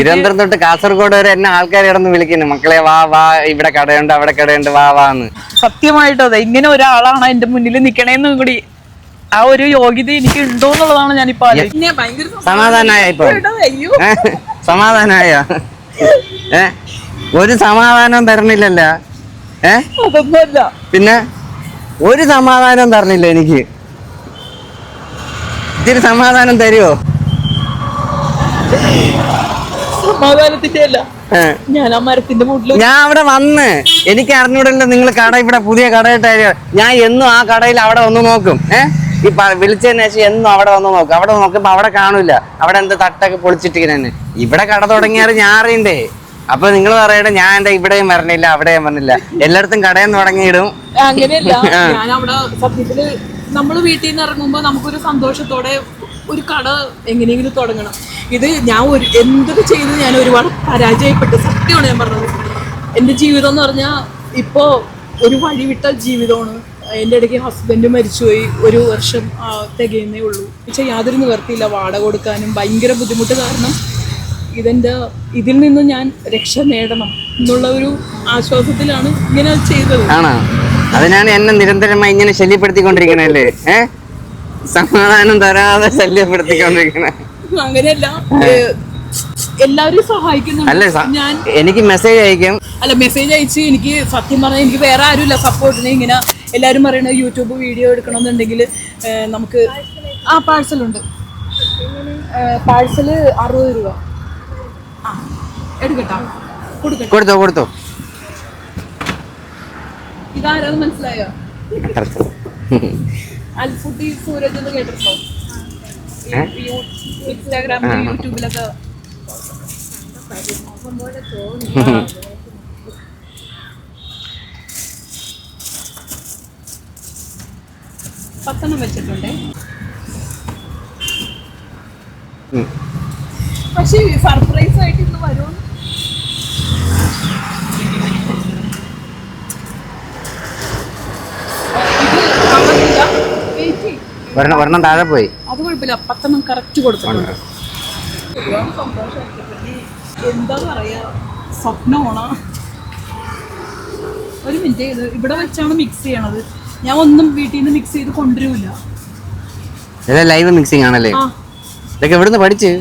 തിരുവനന്തപുരം തൊട്ട് കാസർഗോഡ് വരെ എന്നെ ആൾക്കാർ കിടന്ന് വിളിക്കുന്നു, മക്കളെ വാ വാ, ഇവിടെ കടയുണ്ട് അവിടെ കടയുണ്ട്, വാ വാന്ന്. സത്യമായിട്ടോ അതെ, ഇങ്ങനെ ഒരാളാണ് എന്റെ മുന്നിൽ നിക്കണേന്നും കൂടി ആ ഒരു യോഗ്യത എനിക്ക് ഉണ്ടോ എന്നുള്ളതാണ് ഞാനിപ്പോ സമാധാനായ ഇപ്പൊ സമാധാനായ ഒരു സമാധാനം തരണില്ലല്ല. അതൊന്നുമല്ല, പിന്നെ ഒരു സമാധാനം തരണില്ല എനിക്ക്. ഇത്തിരി സമാധാനം തരുമോ? സമാധാനത്തിന്റെ അല്ല, ഞാൻ ആ മരത്തിന്റെ മൂട്ടിൽ ഞാൻ അവിടെ വന്ന് എനിക്ക് അറിഞ്ഞൂടല്ലോ നിങ്ങൾ കട ഇവിടെ പുതിയ കടയിട്ടാ. ഞാൻ എന്നും ആ കടയിൽ അവിടെ വന്ന് നോക്കും. ഈ വിളിച്ചതിന് ശേഷം എന്നും അവിടെ വന്ന് നോക്കും. അവിടെ നോക്കുമ്പോ അവിടെ കാണൂല, അവിടെ എന്താ തട്ടൊക്കെ പൊളിച്ചിട്ടിങ്ങനെ. ഇവിടെ കട തുടങ്ങിയാൽ ഞാൻ അറിയണ്ടേ. അപ്പൊ നിങ്ങൾ പറയട്ടെ, ഞാൻ എന്റെ ഇവിടെയും വരണില്ല അവിടെയും വരണില്ല, എല്ലായിടത്തും കടയിൽ തുടങ്ങിയിടും. അങ്ങനെയല്ല, ഞാൻ അവിടെ സത്യത്തില് നമ്മള് വീട്ടിൽ നിന്ന് ഇറങ്ങുമ്പോ നമുക്കൊരു സന്തോഷത്തോടെ ഒരു കട എങ്ങനെയെങ്കിലും തുടങ്ങണം. ഇത് ഞാൻ എന്തൊക്കെ ചെയ്ത് ഞാൻ ഒരുപാട് പരാജയപ്പെട്ടു. സത്യമാണ് ഞാൻ പറഞ്ഞത്. എൻ്റെ ജീവിതം എന്ന് പറഞ്ഞാൽ ഇപ്പോൾ ഒരു വഴിവിട്ട ജീവിതമാണ്. എൻ്റെ ഇടയ്ക്ക് ഹസ്ബൻഡ് മരിച്ചുപോയി, 1 വർഷം തികയുന്നേ ഉള്ളൂ. പക്ഷേ യാതൊരു നിവർത്തിയില്ല, വാടക കൊടുക്കാനും ഭയങ്കര ബുദ്ധിമുട്ട്. കാരണം ഇതിൽ നിന്ന് ഞാൻ രക്ഷ നേടണം എന്നുള്ള ഒരു ആശ്വാസത്തിലാണ് ഇങ്ങനെ ചെയ്തത്. ആണോ? അതിനാണ് എന്നെ നിരന്തരമായി ഇങ്ങനെ ശല്യപ്പെടുത്തിക്കൊണ്ടിരിക്കണല്ലേ? സമാധാനം തരാതെ ശല്യപ്പെടുത്തിക്കൊണ്ടിരിക്കണേ. അങ്ങനെയല്ല, എല്ലാവരും സഹായിക്കുന്നുണ്ട്. അല്ല, ഞാൻ എനിക്ക് മെസ്സേജ് അയക്കും. അല്ല, മെസ്സേജ് അയച്ച് എനിക്ക് സത്യം പറഞ്ഞാൽ എനിക്ക് വേറെ ആരുമില്ല സപ്പോർട്ടിന്. ഇങ്ങനെ എല്ലാവരും പറയണത് യൂട്യൂബ് വീഡിയോ എടുക്കണമെന്നുണ്ടെങ്കിൽ നമുക്ക് പാഴ്സലുണ്ട്. പാഴ്സല് 60 രൂപ. എടുക്കട്ടോ? കൊടുത്തോ. ഇതാരാന്ന് മനസ്സിലായോ? അൽഫുട്ടി സൂരജ് എന്ന് കേട്ടിട്ടുണ്ടോ? ഇൻസ്റ്റാഗ്രാമിലും യൂട്യൂബിലൊക്കെ. പത്തെണ്ണം വെച്ചിട്ടുണ്ടേ. പക്ഷേ സർപ്രൈസ് ആയിട്ട് ഇന്ന് വരുമോ? ഒരെണ്ണം താഴെ പോയി. അത് കുഴപ്പമില്ല, 10 കറക്റ്റ് കൊടുത്തിട്ടുണ്ട്. എന്താ പറയാ, സ്വപ്നമാണോ? ഒരു മിനിറ്റ്, ഇത് ഇവിടെ വെച്ചാണ് മിക്സ് ചെയ്യണത്. ഞാൻ ഒന്നും വീട്ടിൽ നിന്ന് മിക്സ് ചെയ്ത് കൊണ്ടുവരില്ല. ലൈവ് മിക്സിംഗ് ആണല്ലേ? ഇതൊക്കെ എവിടുന്ന് പഠിച്ച്?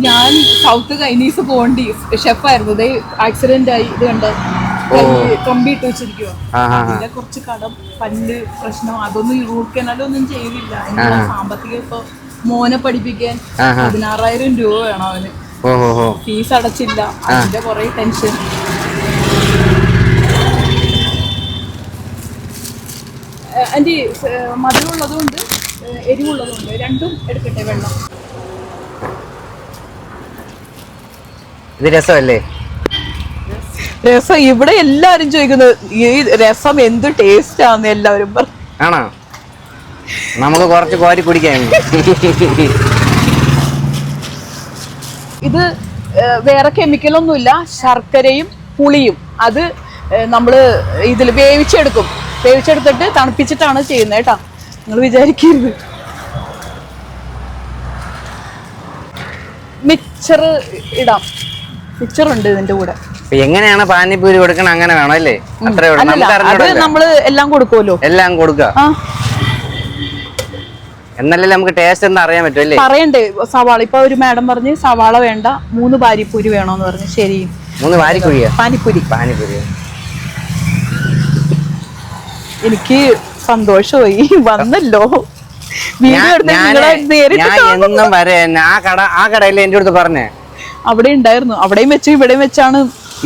ഞാൻ സൗത്ത് ചൈനീസ് പോണ്ടി ഷെഫായിരുന്നു. ഇതേ ആക്സിഡന്റ് ആയി, ഇത് കണ്ടോ കമ്പിട്ട് വെച്ചിരിക്കുവോ. അതിന്റെ കുറച്ച് കടം, പല്ല് പ്രശ്നം, അതൊന്നും റൂട്ട് കനാലൊന്നും ചെയ്തില്ല. എന്താ സാമ്പത്തികം, ഇപ്പൊ മോനെ പഠിപ്പിക്കാൻ 16,000 രൂപ വേണം അവന്. ഫീസ് അടച്ചില്ല, അതിന്റെ കുറെ ടെൻഷൻ. ആന്റി, മധുരമുള്ളതുകൊണ്ട് എരിവുള്ളതുകൊണ്ട് രണ്ടും എടുക്കട്ടെ വെള്ളം? ഇത് രസമല്ലേ? രസം ഇവിടെ എല്ലാരും ചോദിക്കുന്നത്, ഈ രസം എന്ത് ടേസ്റ്റ് ആന്ന് എല്ലാവരും പറഞ്ഞു. ആണോ? നമുക്ക് കുറച്ച് കോരി കുടിക്കാൻ. ഇത് വേറെ കെമിക്കലൊന്നുമില്ല, ശർക്കരയും പുളിയും. അത് നമ്മള് ഇതിൽ വേവിച്ചെടുത്തിട്ട് തണുപ്പിച്ചിട്ടാണ് ചെയ്യുന്നത് കേട്ടാ, നിങ്ങൾ വിചാരിക്കരുത്. മിക്സർ ഇടാം, മിക്സർ ഉണ്ട് ഇതിന്റെ കൂടെ. എങ്ങനെയാണ് പാനിപ്പൂരി കൊടുക്കണം? അങ്ങനെ വേണം അല്ലേ? അത്രേ അത് നമ്മള് എല്ലാം കൊടുക്കുമല്ലോ. എല്ലാം കൊടുക്കുക എന്നല്ലേ നമുക്ക് ടേസ്റ്റ് എന്താ അറിയാൻ പറ്റുമല്ലേ? പറയണ്ടേ സവാള. ഇപ്പൊ ഒരു മാഡം പറഞ്ഞ് സവാള വേണ്ട, 3 പാനിപ്പൂരി വേണോന്ന് പറഞ്ഞു. ശരി, 3 പാനിപ്പൂരി. എനിക്ക് സന്തോഷമായി വന്നല്ലോ. എന്നും വരെ ആ കടയില് എന്റെ അടുത്ത് പറഞ്ഞേ, അവിടെ ഉണ്ടായിരുന്നു. അവിടെയും വെച്ച് ഇവിടെയും വെച്ചാണ്.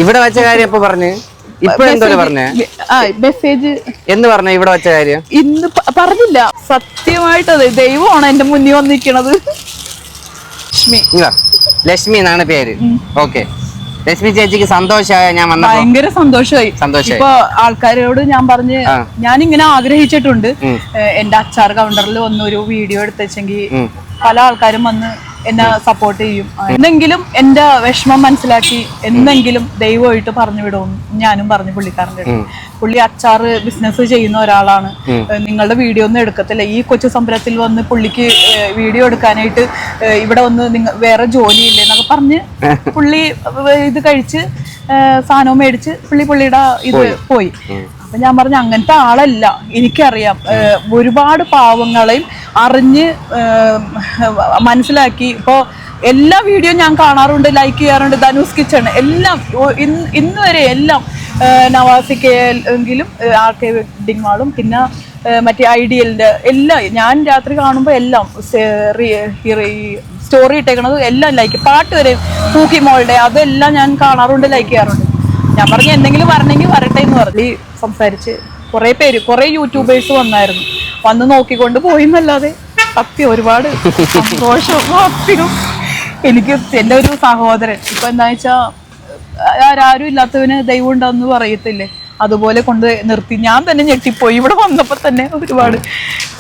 ഇവിടെ വെച്ച കാര്യം എപ്പോ പറഞ്ഞു? ഇപ്പൊ എന്തോ പറഞ്ഞേ? മെസ്സേജ് എന്ന് പറഞ്ഞ ഇവിടെ വെച്ച കാര്യം ഇന്ന് പറഞ്ഞില്ല. സത്യമായിട്ടത് ദൈവമാണ് എന്റെ മുന്നിൽ വന്നിരിക്കണത്. ലക്ഷ്മി എന്നാണ് പേര്. ഓക്കെ, ലക്ഷ്മി ചേച്ചിക്ക് സന്തോഷമായ? ഞാൻ ഭയങ്കര സന്തോഷമായി. ഇപ്പൊ ആൾക്കാരോട് ഞാൻ പറഞ്ഞ്, ഞാനിങ്ങനെ ആഗ്രഹിച്ചിട്ടുണ്ട് എന്റെ അച്ചാർ കൗണ്ടറിൽ വന്ന് ഒരു വീഡിയോ എടുത്തെങ്കിൽ പല ആൾക്കാരും വന്ന് എന്നെ സപ്പോർട്ട് ചെയ്യും. എന്തെങ്കിലും എന്റെ വിഷമം മനസ്സിലാക്കി എന്തെങ്കിലും ദൈവമായിട്ട് പറഞ്ഞു വിടും ഞാനും പറഞ്ഞു പുള്ളിക്കാരൻ്റെ അടുത്ത്. പുള്ളി അച്ചാറ് ബിസിനസ് ചെയ്യുന്ന ഒരാളാണ്, നിങ്ങളുടെ വീഡിയോ ഒന്നും എടുക്കത്തില്ല, ഈ കൊച്ചു സംരംഭത്തിൽ വന്ന് പുള്ളിക്ക് വീഡിയോ എടുക്കാനായിട്ട് ഇവിടെ വന്ന് വേറെ ജോലിയില്ലേ എന്നൊക്കെ പറഞ്ഞ് പുള്ളി ഇത് കഴിച്ച് സാധനവും മേടിച്ച് പുള്ളിയുടെ ഇത് പോയി. അപ്പൊ ഞാൻ പറഞ്ഞു അങ്ങനത്തെ ആളല്ല, എനിക്കറിയാം. ഒരുപാട് പാവങ്ങളെയും അറിഞ്ഞ് മനസ്സിലാക്കി. ഇപ്പോ എല്ലാ വീഡിയോ ഞാൻ കാണാറുണ്ട്, ലൈക്ക് ചെയ്യാറുണ്ട്. ധനുസ് കിച്ചൺ എല്ലാം ഇന്ന് വരെ എല്ലാം നവാസിക്കെങ്കിലും ആർക്കെ വെഡിങ് മാളും പിന്നെ മറ്റേ ഐഡിയലിന്റെ എല്ലാം ഞാൻ രാത്രി കാണുമ്പോൾ എല്ലാം സ്റ്റോറി ഇട്ടേക്കണത് എല്ലാം ലൈക്ക്, പാട്ട് വരെ പൂക്കി മോളുടെ അതെല്ലാം ഞാൻ കാണാറുണ്ട്, ലൈക്ക് ചെയ്യാറുണ്ട്. ഞാൻ പറഞ്ഞു എന്തെങ്കിലും വരണമെങ്കിൽ വരട്ടെ എന്ന് പറഞ്ഞു സംസാരിച്ച്. കുറെ യൂട്യൂബേഴ്സ് വന്നായിരുന്നു, വന്ന് നോക്കിക്കൊണ്ട് പോയി എന്നല്ലാതെ സത്യം ഒരുപാട് സന്തോഷവും ഹാപ്പിയും. എനിക്ക് എൻ്റെ ഒരു സഹോദരൻ ഇപ്പൊ എന്താ വെച്ചാ ആരും ഇല്ലാത്തവന് ദൈവം ഉണ്ടെന്ന് പറയത്തില്ലേ, അതുപോലെ കൊണ്ട് നിർത്തി. ഞാൻ തന്നെ ഞെട്ടിപ്പോയി ഇവിടെ വന്നപ്പോൾ തന്നെ. ഒരുപാട്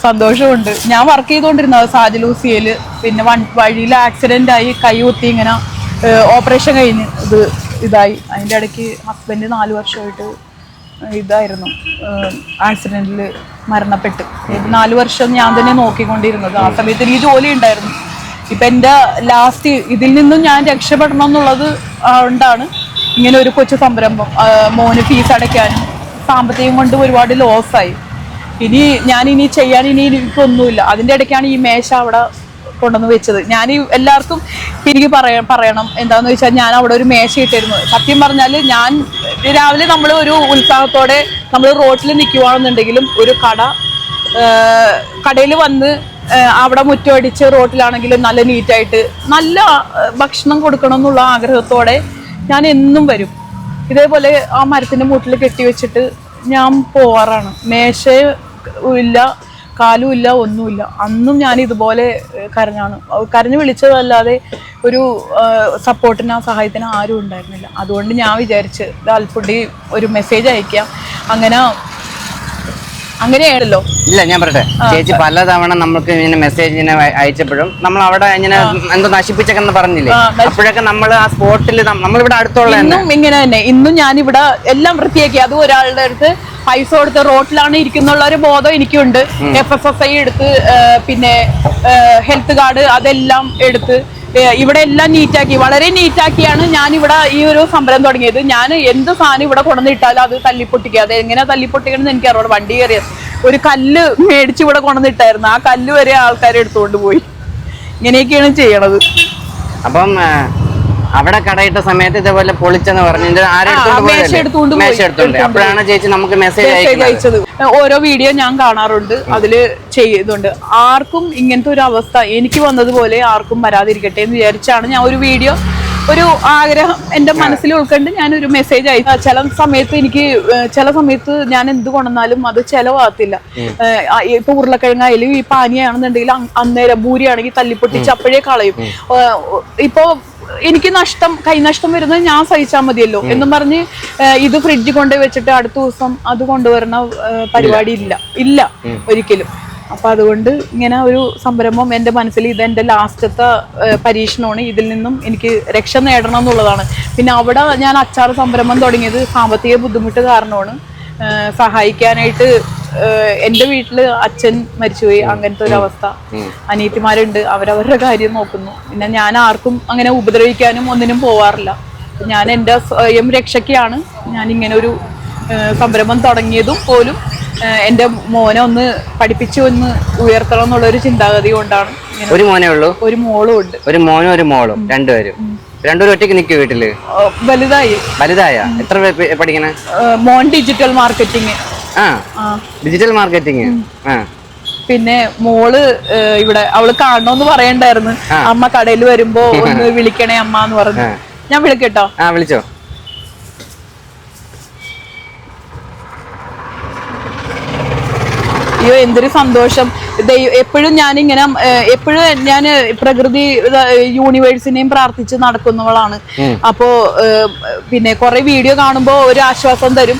സന്തോഷമുണ്ട്. ഞാൻ വർക്ക് ചെയ്തുകൊണ്ടിരുന്നത് സാജലൂസിയയില്, പിന്നെ വഴിയിൽ ആക്സിഡന്റ് ആയി, കൈ കുത്തി ഇങ്ങനെ ഓപ്പറേഷൻ കഴിഞ്ഞ് ഇതായി. അതിൻ്റെ ഇടയ്ക്ക് ഹസ്ബൻഡ് 4 വർഷമായിട്ട് ഇതായിരുന്നു, ആക്സിഡന്റിൽ മരണപ്പെട്ട്. 4 വർഷം ഞാൻ തന്നെ നോക്കിക്കൊണ്ടിരുന്നത്. ആ സമയത്ത് എനിക്ക് ജോലി ഉണ്ടായിരുന്നു. ഇപ്പം എൻ്റെ ലാസ്റ്റ് ഇതിൽ നിന്നും ഞാൻ രക്ഷപ്പെടണം എന്നുള്ളത് കൊണ്ടാണ് ഇങ്ങനെ ഒരു കൊച്ചു സംരംഭം. മോന് ഫീസ് അടയ്ക്കാനും സാമ്പത്തികം കൊണ്ട് ഒരുപാട് ലോസായി. ഞാനിനി ചെയ്യാൻ എനിക്കൊന്നുമില്ല. അതിൻ്റെ ഇടയ്ക്കാണ് ഈ മേശ അവിടെ കൊണ്ടുവന്ന് വെച്ചത്. ഞാൻ എല്ലാവർക്കും എനിക്ക് പറയണം എന്താന്ന് വെച്ചാൽ ഞാൻ അവിടെ ഒരു മേശ ഇട്ടിരുന്നു. സത്യം പറഞ്ഞാൽ ഞാൻ രാവിലെ നമ്മൾ ഒരു ഉത്സാഹത്തോടെ നമ്മൾ റോട്ടിൽ നിൽക്കുവാണെന്നുണ്ടെങ്കിലും ഒരു കടയിൽ വന്ന് അവിടെ മുറ്റമടിച്ച് റോട്ടിലാണെങ്കിലും നല്ല നീറ്റായിട്ട് നല്ല ഭക്ഷണം കൊടുക്കണം എന്നുള്ള ആഗ്രഹത്തോടെ ഞാൻ എന്നും വരും. ഇതേപോലെ ആ മരത്തിന്റെ മൂട്ടിൽ കെട്ടിവെച്ചിട്ട് ഞാൻ പോവാറാണ്. മേശയില്ല, കാലുമില്ല, ഒന്നുമില്ല. അന്നും ഞാൻ ഇതുപോലെ കരഞ്ഞു വിളിച്ചതല്ലാതെ ഒരു സപ്പോർട്ടിനോ സഹായത്തിനോ ആരും ഉണ്ടായിരുന്നില്ല. അതുകൊണ്ട് ഞാൻ വിചാരിച്ച് ലാൽഫുഡി ഒരു മെസ്സേജ് അയക്കാം. അങ്ങനെയാണല്ലോ. ഇല്ല ഞാൻ പറയട്ടെ ചേച്ചി, പലതവണ നമുക്ക് ഇങ്ങനെ മെസ്സേജ് ഇങ്ങനെ അയച്ചപ്പോഴും നമ്മൾ അവിടെ ഇങ്ങനെ എന്തോ നശിപ്പിച്ചൊക്കെ പറഞ്ഞില്ലേ, അപ്പോഴൊക്കെ നമ്മൾ ആ സ്പോട്ടിൽ നമ്മളിവിടെ അടുത്തുള്ള ഇങ്ങനെ തന്നെ ഇന്നും ഞാനിവിടെ എല്ലാം വൃത്തിയാക്കി. അതും ഒരാളുടെ അടുത്ത് പൈസ കൊടുത്ത് റോട്ടിലാണ് ഇരിക്കുന്നുള്ള ഒരു ബോധം എനിക്കുണ്ട്. FSSI എടുത്ത് പിന്നെ ഹെൽത്ത് കാർഡ് അതെല്ലാം എടുത്ത് ഇവിടെ എല്ലാം നീറ്റാക്കി, വളരെ നീറ്റാക്കിയാണ് ഞാൻ ഇവിടെ ഈ ഒരു സംരംഭം തുടങ്ങിയത്. ഞാൻ എന്ത് സാധനം ഇവിടെ കൊണ്ടുവന്നിട്ടാലും അത് തല്ലിപ്പൊട്ടിക്കുക. അത് എങ്ങനെ തല്ലിപ്പൊട്ടിക്കണമെന്ന് എനിക്ക് അറിയാം. വണ്ടി കയറിയത് ഒരു കല്ല് മേടിച്ച് ഇവിടെ കൊണ്ടുവന്നിട്ടായിരുന്നു, ആ കല്ല് വരെ ആൾക്കാരെ എടുത്തുകൊണ്ട് പോയി. ഇങ്ങനെയൊക്കെയാണ് ചെയ്യണത്. അപ്പം അവിടെ കടയിട്ട സമയത്ത് ഇതേപോലെ പൊളിച്ചെന്ന് പറഞ്ഞു അപ്പോഴാണ് ചേച്ചി നമുക്ക് മെസ്സേജ് അയച്ചത്. ഓരോ വീഡിയോ ഞാൻ കാണാറുണ്ട്, അതില് ചെയ്യുന്നുണ്ട്. ആർക്കും ഇങ്ങനത്തെ ഒരു അവസ്ഥ എനിക്ക് വന്നതുപോലെ ആർക്കും വരാതിരിക്കട്ടെ എന്ന് വിചാരിച്ചാണ് ഞാൻ ഒരു വീഡിയോ, ഒരു ആഗ്രഹം എന്റെ മനസ്സിൽ ഉൾക്കൊണ്ട് ഞാനൊരു മെസ്സേജ് അയച്ചു. ചില സമയത്ത് ഞാൻ എന്ത് കൊണ്ടുവന്നാലും അത് ചെലവാകത്തില്ല. ഇപ്പൊ ഉരുളക്കിഴങ്ങായാലും ഈ പാനിയാണെന്നുണ്ടെങ്കിൽ അന്നേരം ഭൂരിയാണെങ്കിൽ തല്ലിപ്പൊട്ടിച്ച് അപ്പോഴേ കളയും. ഇപ്പൊ എനിക്ക് കൈനഷ്ടം വരുന്നത് ഞാൻ സഹിച്ചാൽ മതിയല്ലോ എന്നും പറഞ്ഞ് ഇത് ഫ്രിഡ്ജ് കൊണ്ടുപോയി വെച്ചിട്ട് അടുത്ത ദിവസം അത് കൊണ്ടുവരുന്ന പരിപാടി ഇല്ല ഒരിക്കലും. അപ്പൊ അതുകൊണ്ട് ഇങ്ങനെ ഒരു സംരംഭം എന്റെ മനസ്സിൽ ഇതെന്റെ ലാസ്റ്റത്തെ പരീക്ഷണമാണ്. ഇതിൽ നിന്നും എനിക്ക് രക്ഷ നേടണം എന്നുള്ളതാണ്. പിന്നെ അവിടെ ഞാൻ അച്ചാർ സംരംഭം തുടങ്ങിയത് സാമ്പത്തിക ബുദ്ധിമുട്ട് കാരണമാണ്. സഹായിക്കാനായിട്ട് എന്റെ വീട്ടില് അച്ഛൻ മരിച്ചുപോയി, അങ്ങനത്തെ ഒരു അവസ്ഥ. അനിയത്തിമാരുണ്ട്, അവരവരുടെ കാര്യം നോക്കുന്നു. പിന്നെ ഞാൻ ആർക്കും അങ്ങനെ ഉപദ്രവിക്കാനും ഒന്നിനും പോവാറില്ല. ഞാൻ എൻ്റെ സ്വയം രക്ഷയ്ക്കാണ് ഞാൻ ഇങ്ങനെ ഒരു സംരംഭം തുടങ്ങിയതും പോലും എൻ്റെ മോനെ ഒന്ന് പഠിപ്പിച്ച് ഒന്ന് ഉയർത്തണം എന്നുള്ള ഒരു ചിന്താഗതി കൊണ്ടാണ്. ഒരു മോനേ ഉള്ളൂ? ഒരു മോളും ഉണ്ട്. ഒരു മോനും ഒരു മോളും, രണ്ടുപേരും ഒറ്റയ്ക്ക് നിൽക്കും വീട്ടില്? വലുതായ എത്ര പഠിക്കണേ? മോൻ ഡിജിറ്റൽ മാർക്കറ്റിംഗ്. Digital marketing. പിന്നെ മോള് ഇവിടെ അവള് കാണണോന്ന് പറയണ്ടായിരുന്നു. അമ്മ കടയിൽ വരുമ്പോ ഒന്ന് വിളിക്കണേ അമ്മ എന്ന് പറഞ്ഞു. ഞാൻ വിളിക്കട്ടോ? വിളിച്ചോ. അയ്യോ എന്തൊരു സന്തോഷം. എപ്പോഴും ഞാനിങ്ങനെ ഞാൻ പ്രകൃതി യൂണിവേഴ്സിനെയും പ്രാർത്ഥിച്ച് നടക്കുന്നവളാണ്. അപ്പോ പിന്നെ കുറെ വീഡിയോ കാണുമ്പോൾ ഒരു ആശ്വാസം തരും.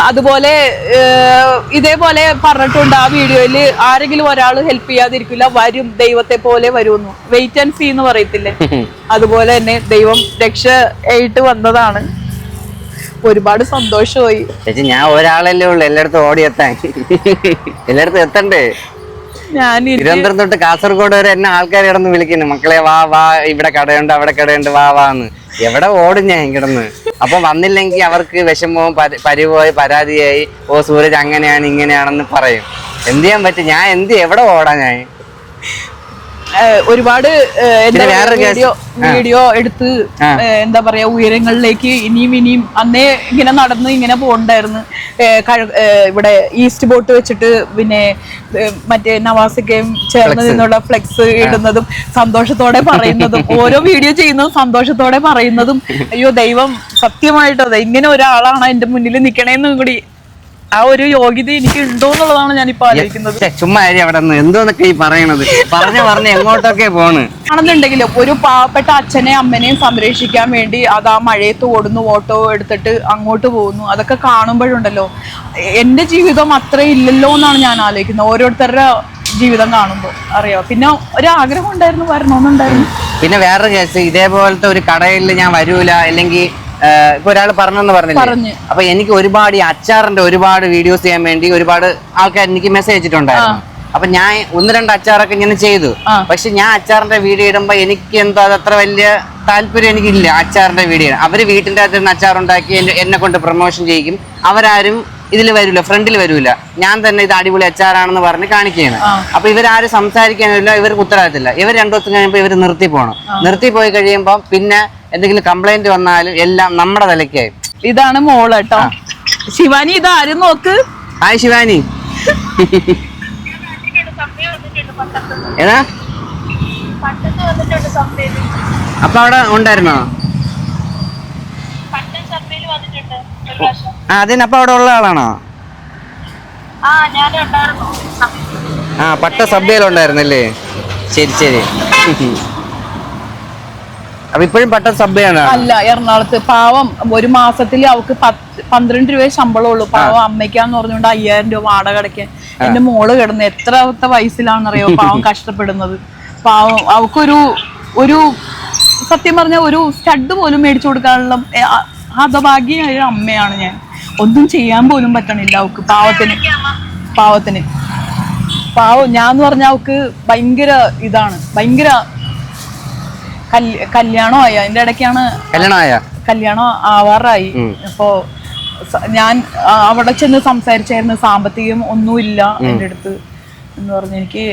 അതുപോലെ ഇതേപോലെ പറഞ്ഞിട്ടുണ്ട് ആ വീഡിയോയിൽ, ആരെങ്കിലും ഒരാൾ ഹെൽപ്പ് ചെയ്യാതിരിക്കില്ല, വരും ദൈവത്തെ പോലെ വരുമെന്നു. വെയിറ്റ് ആൻഡ് സീ എന്ന് പറയത്തില്ലേ, അതുപോലെ തന്നെ ദൈവം രക്ഷയായിട്ട് വന്നതാണ്. ഒരുപാട് സന്തോഷമായി ചേച്ചി. ഞാൻ ഒരാളല്ലേ ഉള്ളു എല്ലായിടത്തും ഓടിയെത്താൻ, എല്ലായിടത്തും എത്തണ്ടേ. ഞാൻ തിരുവനന്തപുരം തൊട്ട് കാസർഗോഡ് വരെ എന്നെ ആൾക്കാർ കിടന്ന് വിളിക്കുന്നു, മക്കളെ വാ വാ, ഇവിടെ കടയുണ്ട് അവിടെ കടയുണ്ട്, വാ വാന്ന്. എവിടെ ഓടും ഞാൻ കിടന്ന്. അപ്പൊ വന്നില്ലെങ്കിൽ അവർക്ക് വിഷമവും പരിവായി പരാതിയായി, ഓ സൂരജ് അങ്ങനെയാണ് ഇങ്ങനെയാണെന്ന് പറയും. എന്ത് ചെയ്യാൻ പറ്റും, ഞാൻ എവിടെ ഓടാ ഞാൻ. ഒരുപാട് വീഡിയോ എടുത്ത് എന്താ പറയാ ഉയരങ്ങളിലേക്ക് ഇനിയും അന്നേ ഇങ്ങനെ നടന്ന് ഇങ്ങനെ പോകണ്ടായിരുന്നു. ഇവിടെ ഈസ്റ്റ് ബോട്ട് വെച്ചിട്ട് പിന്നെ മറ്റേ നവാസിക്കയും ചേർന്ന് നിന്നുള്ള ഫ്ലെക്സ് ഇടുന്നതും സന്തോഷത്തോടെ പറയുന്നതും, ഓരോ വീഡിയോ ചെയ്യുന്നതും സന്തോഷത്തോടെ പറയുന്നതും. അയ്യോ ദൈവം സത്യമായിട്ടോ ഇങ്ങനെ ഒരാളാണ് എന്റെ മുന്നിൽ നിക്കണേന്നും കൂടി ആ ഒരു യോഗ്യത എനിക്ക് ഉണ്ടോ എന്നുള്ളതാണ് ഞാനിപ്പോ ആലോചിക്കുന്നത്. ചുമ്മാ അവിടെ എന്തോന്നൊക്കെ ഈ പറയണത്, പറഞ്ഞ് എങ്ങോട്ടൊക്കെ പോണ്. ആണെന്നുണ്ടെങ്കിലും ഒരു പാവപ്പെട്ട അച്ഛനെയും അമ്മനെയും സംരക്ഷിക്കാൻ വേണ്ടി അത് ആ മഴയത്ത് ഓടുന്നു, ഓട്ടോ എടുത്തിട്ട് അങ്ങോട്ട് പോകുന്നു. അതൊക്കെ കാണുമ്പോഴുണ്ടല്ലോ എന്റെ ജീവിതം അത്ര ഇല്ലല്ലോ എന്നാണ് ഞാൻ ആലോചിക്കുന്നത്. ഓരോരുത്തരുടെ ജീവിതം കാണുമ്പോൾ അറിയാം. പിന്നെ ഒരാഗ്രഹം ഉണ്ടായിരുന്നു, വരണമെന്നുണ്ടായിരുന്നു. പിന്നെ വേറൊരു കേസ്, ഇതേപോലത്തെ ഒരു കടയിൽ ഞാൻ വരൂല, അല്ലെങ്കിൽ ഇപ്പൊ ഒരാൾ പറഞ്ഞെന്ന് പറഞ്ഞില്ലേ, അപ്പൊ എനിക്ക് ഒരുപാട് ഈ അച്ചാറിന്റെ ഒരുപാട് വീഡിയോസ് ചെയ്യാൻ വേണ്ടി ഒരുപാട് ആൾക്കാർ എനിക്ക് മെസ്സേജ് അയച്ചിട്ടുണ്ടായിരുന്നു. അപ്പൊ ഞാൻ 1-2 അച്ചാറൊക്കെ ഇങ്ങനെ ചെയ്തു. പക്ഷെ ഞാൻ അച്ചാറിന്റെ വീഡിയോ ഇടുമ്പോ എനിക്ക് എന്തോ അതത്ര വലിയ താല്പര്യം എനിക്കില്ല അച്ചാറിന്റെ വീഡിയോ. അവര് വീട്ടിന്റെ അകത്ത് നിന്ന് അച്ചാറുണ്ടാക്കി എന്നെ കൊണ്ട് പ്രൊമോഷൻ ചെയ്യിക്കും. അവരാരും ഇതിൽ വരില്ല, ഫ്രണ്ടിൽ വരൂല. ഞാൻ തന്നെ ഇത് അടിപൊളി അച്ചാറാണെന്ന് പറഞ്ഞ് കാണിക്കുകയാണ്. അപ്പൊ ഇവരാരും സംസാരിക്കാനില്ല, ഇവർക്ക് ഉത്തരവാദിത്തമില്ല. ഇവർ 2 ദിവസം കഴിയുമ്പോൾ ഇവർ നിർത്തി പോകണം. നിർത്തി പോയി കഴിയുമ്പോൾ പിന്നെ എന്തെങ്കിലും കംപ്ലൈന്റ് വന്നാലും എല്ലാം നമ്മുടെ തലയ്ക്കായി. ഇതാണ് മോള് കേട്ടോ, ശിവാനി. ഇതാരും നോക്ക്. ഹായ് ശിവാനി. ഏതാ അപ്പൊ അവിടെ ഉണ്ടായിരുന്നോ? അതിനപ്പൊ അവിടെ ഉള്ള ആളാണോ? പട്ട സഭയിലുണ്ടായിരുന്നല്ലേ? ശരി ശരി. അപ്പൊ ഇപ്പോഴും പട്ട സഭയാണ്? അല്ല, എറണാകുളത്ത്. പാവം ഒരു മാസത്തിൽ അവക്ക് 12 രൂപ ശമ്പളമുള്ളൂ. പാവം അമ്മയ്ക്കാന്ന് പറഞ്ഞുകൊണ്ട് 5000 രൂപ വാടക അടയ്ക്കാൻ എന്റെ മോള് കിടന്ന് എത്രാമത്തെ വയസ്സിലാണെന്നറിയോ പാവം കഷ്ടപ്പെടുന്നത്. പാവം അവക്കൊരു സത്യം പറഞ്ഞ ഒരു സ്റ്റഡ് പോലും മേടിച്ചു കൊടുക്കാനുള്ള ഹതഭാഗ്യമായ ഒരു അമ്മയാണ് ഞാൻ. ഒന്നും ചെയ്യാൻ പോലും പറ്റണില്ല അവക്ക്, പാവത്തിന്. പാവം ഞാന്ന് പറഞ്ഞ അവക്ക് ഭയങ്കര ഇതാണ്, ഭയങ്കര കല്യാണമായി. അതിന്റെ ഇടയ്ക്കാണ് കല്യാണം ആവാറായി. അപ്പോ ഞാൻ അവിടെ ചെന്ന് സംസാരിച്ചായിരുന്നു, സാമ്പത്തികം ഒന്നുമില്ല എന്റെ അടുത്ത് എന്ന് പറഞ്ഞു. എനിക്ക്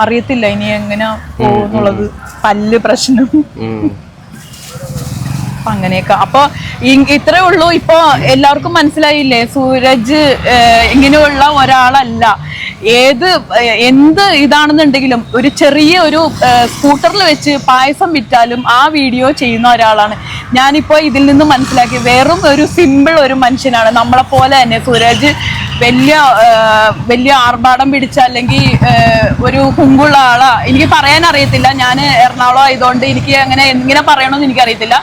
അറിയത്തില്ല ഇനി എങ്ങനെ പോകുന്നുള്ളത്, പല്ല് പ്രശ്നം അങ്ങനെയൊക്കെ. അപ്പൊ ഇത്രേ ഉള്ളൂ. ഇപ്പൊ എല്ലാവർക്കും മനസ്സിലായില്ലേ, സൂരജ് ഇങ്ങനെയുള്ള ഒരാളല്ല. എന്ത് ഇതാണെന്നുണ്ടെങ്കിലും ഒരു ചെറിയ ഒരു സ്കൂട്ടറിൽ വെച്ച് പായസം വിറ്റാലും ആ വീഡിയോ ചെയ്യുന്ന ഒരാളാണ്. ഞാനിപ്പോ ഇതിൽ നിന്ന് മനസ്സിലാക്കി വെറും ഒരു സിമ്പിൾ ഒരു മനുഷ്യനാണ്. നമ്മളെ പോലെ തന്നെ സൂരജ് വലിയ ആർഭാടം പിടിച്ച അല്ലെങ്കിൽ ഒരു ഹുങ്കുള്ള ആളാ എനിക്ക് പറയാൻ അറിയത്തില്ല. ഞാൻ എറണാകുളം ആയതുകൊണ്ട് എനിക്ക് അങ്ങനെ എങ്ങനെ പറയണമെന്ന് എനിക്കറിയത്തില്ല.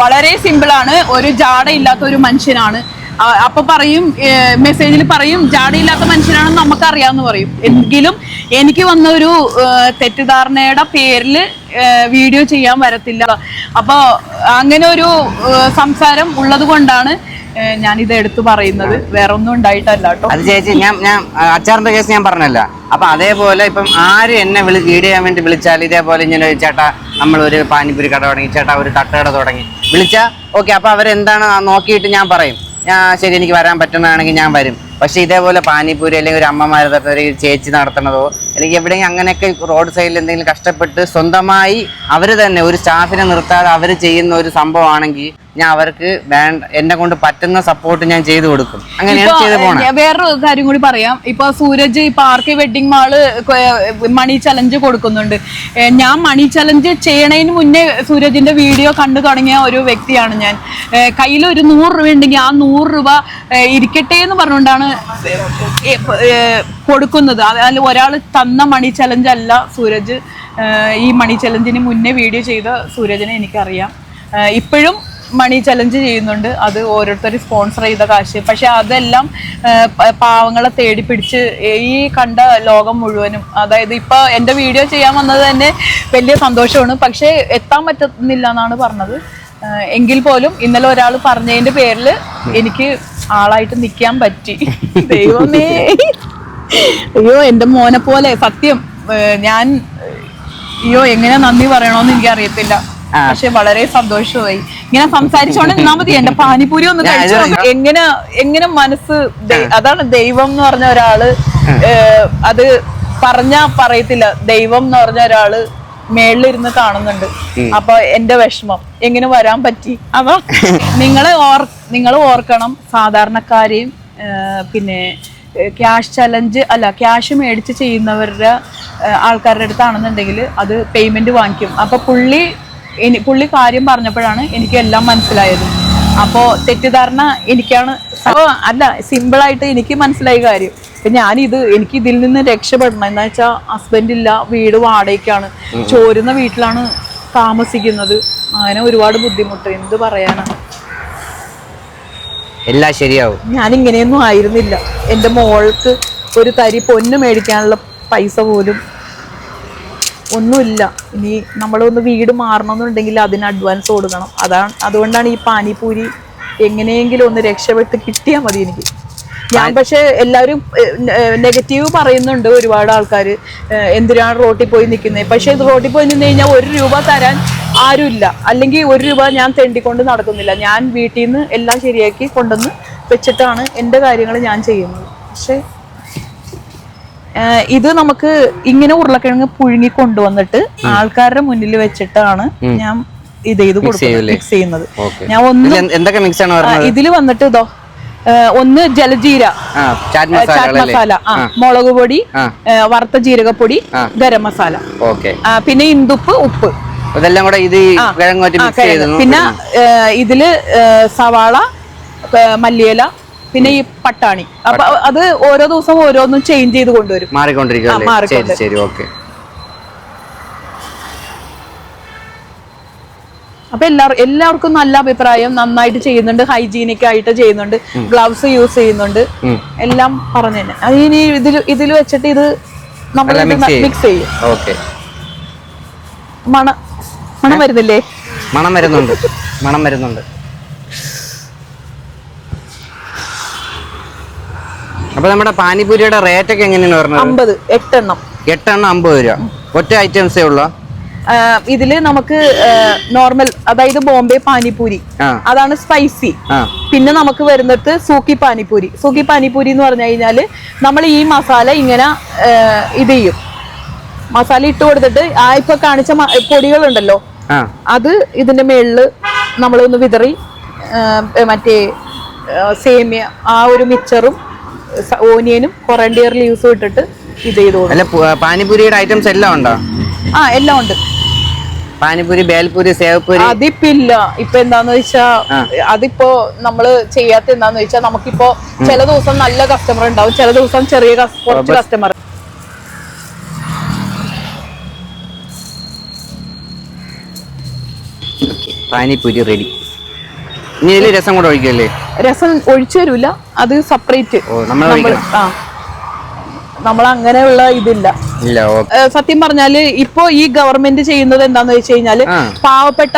വളരെ സിമ്പിളാണ്, ഒരു ജാടയില്ലാത്ത ഒരു മനുഷ്യനാണ്. അപ്പൊ പറയും, മെസ്സേജിൽ പറയും ജാടയില്ലാത്ത മനുഷ്യനാണെന്ന് നമുക്കറിയാമെന്ന് പറയും. എങ്കിലും എനിക്ക് വന്ന ഒരു തെറ്റിദ്ധാരണയുടെ പേരിൽ വീഡിയോ ചെയ്യാൻ വരത്തില്ല. അപ്പൊ അങ്ങനെ ഒരു സംസാരം ഉള്ളത് കൊണ്ടാണ് ഞാനിത് എടുത്തു പറയുന്നത്. വേറെ ഒന്നും ഉണ്ടായിട്ടല്ല കേട്ടോ. അത് ചേച്ചി, ഞാൻ അച്ചാറിന്റെ കേസ് ഞാൻ പറഞ്ഞല്ല. അപ്പൊ അതേപോലെ ഇപ്പം ആര് എന്നെ വീഡിയോ ചെയ്യാൻ വേണ്ടി വിളിച്ചാൽ ഇതേപോലെ ഇങ്ങനെ ചേട്ടാ നമ്മളൊരു പാനിപ്പൂരി കട തുടങ്ങി, ചേട്ടാ ഒരു തട്ടുകട തുടങ്ങി വിളിച്ചാൽ ഓക്കെ. അപ്പൊ അവരെന്താണ് നോക്കിയിട്ട് ഞാൻ പറയും, ശരി എനിക്ക് വരാൻ പറ്റുന്നതാണെങ്കിൽ ഞാൻ വരും. പക്ഷെ ഇതേപോലെ പാനിപ്പൂരി അല്ലെങ്കിൽ ഒരു അമ്മമാരെ ഒരു ചേച്ചി നടത്തണതോ അല്ലെങ്കിൽ എവിടെയെങ്കിലും അങ്ങനെയൊക്കെ റോഡ് സൈഡിൽ എന്തെങ്കിലും കഷ്ടപ്പെട്ട് സ്വന്തമായി അവർ തന്നെ ഒരു സ്റ്റാഫിനെ നിർത്താതെ അവർ ചെയ്യുന്ന ഒരു സംഭവമാണെങ്കിൽ ഞാൻ അവർക്ക് എന്നെ കൊണ്ട് പറ്റുന്ന സപ്പോർട്ട് ഞാൻ ചെയ്തു കൊടുക്കും. അങ്ങനെയാണ് ചെയ്തു പോണത്. വേറൊരു കാര്യം കൂടി പറയാം. ഇപ്പൊ സൂരജ് ഇപ്പൊ ആർക്കെ വെഡിങ് മാള് മണി ചലഞ്ച് കൊടുക്കുന്നുണ്ട്. ഞാൻ മണി ചലഞ്ച് ചെയ്യണതിന് മുന്നേ സൂരജിന്റെ വീഡിയോ കണ്ടു തുടങ്ങിയ ഒരു വ്യക്തിയാണ് ഞാൻ. കയ്യിൽ ഒരു 100 രൂപ ഉണ്ടെങ്കിൽ ആ 100 രൂപ ഇരിക്കട്ടെ എന്ന് പറഞ്ഞുകൊണ്ടാണ് കൊടുക്കുന്നത്. അതിൽ ഒരാൾ തന്ന മണി ചലഞ്ച് അല്ല സൂരജ്. ഈ മണി ചലഞ്ചിന് മുന്നേ വീഡിയോ ചെയ്ത സൂരജിനെ എനിക്കറിയാം. ഇപ്പോഴും മണി ചലഞ്ച് ചെയ്യുന്നുണ്ട്. അത് ഓരോരുത്തർ സ്പോൺസർ ചെയ്ത കാശ്. പക്ഷെ അതെല്ലാം പാവങ്ങളെ തേടി പിടിച്ച് ഈ കണ്ട ലോകം മുഴുവനും, അതായത് ഇപ്പൊ എന്റെ വീഡിയോ ചെയ്യാൻ വന്നത് തന്നെ വലിയ സന്തോഷമാണ്. പക്ഷെ എത്താൻ പറ്റുന്നില്ല എന്നാണ് പറഞ്ഞത്. എങ്കിൽ പോലും ഇന്നലെ ഒരാൾ പറഞ്ഞതിന്റെ പേരിൽ എനിക്ക് ആളായിട്ട് നിൽക്കാൻ പറ്റി. ദൈവമേ, അയ്യോ എന്റെ മോനെ പോലെ സത്യം. ഞാൻ അയ്യോ എങ്ങനെ നന്ദി പറയണോന്ന് എനിക്ക് അറിയത്തില്ല. പക്ഷെ വളരെ സന്തോഷമായി. ഇങ്ങനെ സംസാരിച്ചോണ്ട് നിന്നാ മതി. എന്റെ പാനിപൂരി ഒന്ന് കഴിച്ചു. എങ്ങനെ മനസ്സ്, അതാണ് ദൈവം എന്ന് പറഞ്ഞ ഒരാള്, അത് പറഞ്ഞാ പറയത്തില്ല. ദൈവം എന്ന് പറഞ്ഞ ഒരാള് മേളിലിരുന്ന് കാണുന്നുണ്ട്. അപ്പൊ എന്റെ വിഷമം എങ്ങനെ വരാൻ പറ്റി. അപ്പൊ നിങ്ങൾ ഓർക്കണം, സാധാരണക്കാരെയും പിന്നെ ക്യാഷ് ചലഞ്ച് അല്ല ക്യാഷ് മേടിച്ച് ചെയ്യുന്നവരുടെ ആൾക്കാരുടെ അടുത്താണെന്നുണ്ടെങ്കിൽ അത് പേയ്മെന്റ് വാങ്ങിക്കും. അപ്പൊ പുള്ളി കാര്യം പറഞ്ഞപ്പോഴാണ് എനിക്ക് എല്ലാം മനസ്സിലായത്. അപ്പോ തെറ്റിദ്ധാരണ എനിക്കാണ്, അല്ല സിമ്പിളായിട്ട് എനിക്ക് മനസ്സിലായ കാര്യം. എനിക്ക് ഇതിൽ നിന്ന് രക്ഷപ്പെടണം. എന്താ വെച്ചാൽ ഹസ്ബൻഡ് ഇല്ല, വീട് വാടകയ്ക്കാണ്, ചോരുന്ന വീട്ടിലാണ് താമസിക്കുന്നത്. അങ്ങനെ ഒരുപാട് ബുദ്ധിമുട്ട്. എന്ത് പറയാനാണ്. എല്ലാം ശരിയാവും. ഞാൻ ഇങ്ങനെയൊന്നും ആയിരുന്നില്ല. എൻ്റെ മോൾക്ക് ഒരു തരി പൊന്ന് മേടിക്കാനുള്ള പൈസ പോലും ഒന്നുമില്ല. ഇനി നമ്മളൊന്ന് വീട് മാറണമെന്നുണ്ടെങ്കിൽ അതിന് അഡ്വാൻസ് കൊടുക്കണം. അതുകൊണ്ടാണ് ഈ പാനിപൂരി എങ്ങനെയെങ്കിലും ഒന്ന് രക്ഷപ്പെട്ട് കിട്ടിയാൽ മതി എനിക്ക്. ഞാൻ പക്ഷെ എല്ലാവരും നെഗറ്റീവ് പറയുന്നുണ്ട് ഒരുപാട് ആൾക്കാർ, എന്തിനാണ് റോട്ടിൽ പോയി നിൽക്കുന്നത്. പക്ഷെ ഇത് റോട്ടിൽ പോയി നിന്ന് കഴിഞ്ഞാൽ 1 രൂപ തരാൻ ആരുമില്ല. അല്ലെങ്കിൽ 1 രൂപ ഞാൻ തെണ്ടിക്കൊണ്ട് നടക്കുന്നില്ല. ഞാൻ വീട്ടിൽ നിന്ന് എല്ലാം ശരിയാക്കി കൊണ്ടുവന്ന് വെച്ചിട്ടാണ് എൻ്റെ കാര്യങ്ങൾ ഞാൻ ചെയ്യുന്നത്. പക്ഷെ ഇത് നമുക്ക് ഇങ്ങനെ ഉരുളക്കിഴങ്ങ് പുഴുങ്ങി കൊണ്ടുവന്നിട്ട് ആൾക്കാരുടെ മുന്നിൽ വെച്ചിട്ടാണ് ഞാൻ മിക്സ് ചെയ്യുന്നത്. ഞാൻ ഇതിൽ വന്നിട്ട് ഇതോ, ഒന്ന് ജലജീര, ചാറ്റ് മസാല, മുളക് പൊടി, വറുത്ത ജീരകപ്പൊടി, ഗരം മസാല, പിന്നെ ഇന്ദുപ്പ്, ഉപ്പ്, പിന്നെ ഇതില് സവാള, മല്ലിയില, പിന്നെ ഈ പട്ടാണി. അപ്പൊ അത് ഓരോ ദിവസം ഓരോന്നും ചേഞ്ച് ചെയ്ത് കൊണ്ടുവരും, മാറിക്കൊണ്ടിരിക്കും. അപ്പൊ എല്ലാവർക്കും നല്ല അഭിപ്രായം. നന്നായിട്ട് ചെയ്യുന്നുണ്ട്, ഹൈജീനിക് ആയിട്ട് ചെയ്യുന്നുണ്ട്, ഗ്ലൗസ് യൂസ് ചെയ്യുന്നുണ്ട്, എല്ലാം പറഞ്ഞു തന്നെ. ഇനി ഇതിൽ വെച്ചിട്ട് ഇത് നമ്മൾ മിക്സ് ചെയ്യും. മണം വരുന്നില്ലേ? മണം വരുന്നുണ്ട്. അപ്പൊ നമ്മുടെ പാനിപൂരിയുടെ റേറ്റ് ഒക്കെ എങ്ങനെയാണ് പറഞ്ഞത്? 50, 8 എണ്ണം 50 രൂപ. ഒറ്റ ഐറ്റംസേ ഉള്ളൂ ഇതില്. നമുക്ക് നോർമൽ, അതായത് ബോംബെ പാനിപൂരി, അതാണ് സ്പൈസി. പിന്നെ നമുക്ക് വരുന്നത് സൂക്കി പാനിപൂരി. സൂക്കി പാനിപൂരി എന്ന് പറഞ്ഞു കഴിഞ്ഞാല് നമ്മൾ ഈ മസാല ഇങ്ങനെ ഇത് ചെയ്യും, മസാല ഇട്ട് കൊടുത്തിട്ട് ഇപ്പൊ കാണിച്ച പൊടികളുണ്ടല്ലോ, അത് ഇതിന്റെ മേളില് നമ്മളൊന്ന് വിതറി മറ്റേ സേമിയ, ആ ഒരു മിക്സറും ഓനിയനും കൊറണ്ടിയർ ലീവ്സും ഇട്ടിട്ട് ഇത് ചെയ്തു. പാനിപൂരിയുടെ ഐറ്റംസ് എല്ലാം ഉണ്ടോ? എല്ലാം ഉണ്ട്. പാനിപൂരി, ബേൽപൂരി, സേവപൂരി അതിപ്പില്ല. ഇപ്പൊ എന്താന്ന് വെച്ചാ അതിപ്പോ നമ്മള് ചെയ്യാത്ത എന്താന്ന് വെച്ചാൽ നമുക്കിപ്പോ ചില ദിവസം നല്ല കസ്റ്റമർ ഉണ്ടാവും, ചില ദിവസം ചെറിയ കുറച്ച് കസ്റ്റമർ. പാനിപൂരി റെഡി. ഇനി ഇതില് രസം കൂടെ ഒഴിക്കല്ലേ? രസം ഒഴിച്ചു തരൂല, അത് സെപ്പറേറ്റ്. നമ്മൾ അങ്ങനെയുള്ള ഇതില്ല. സത്യം പറഞ്ഞാല് ഇപ്പൊ ഈ ഗവൺമെന്റ് ചെയ്യുന്നത് എന്താന്ന് വെച്ച് കഴിഞ്ഞാല് പാവപ്പെട്ട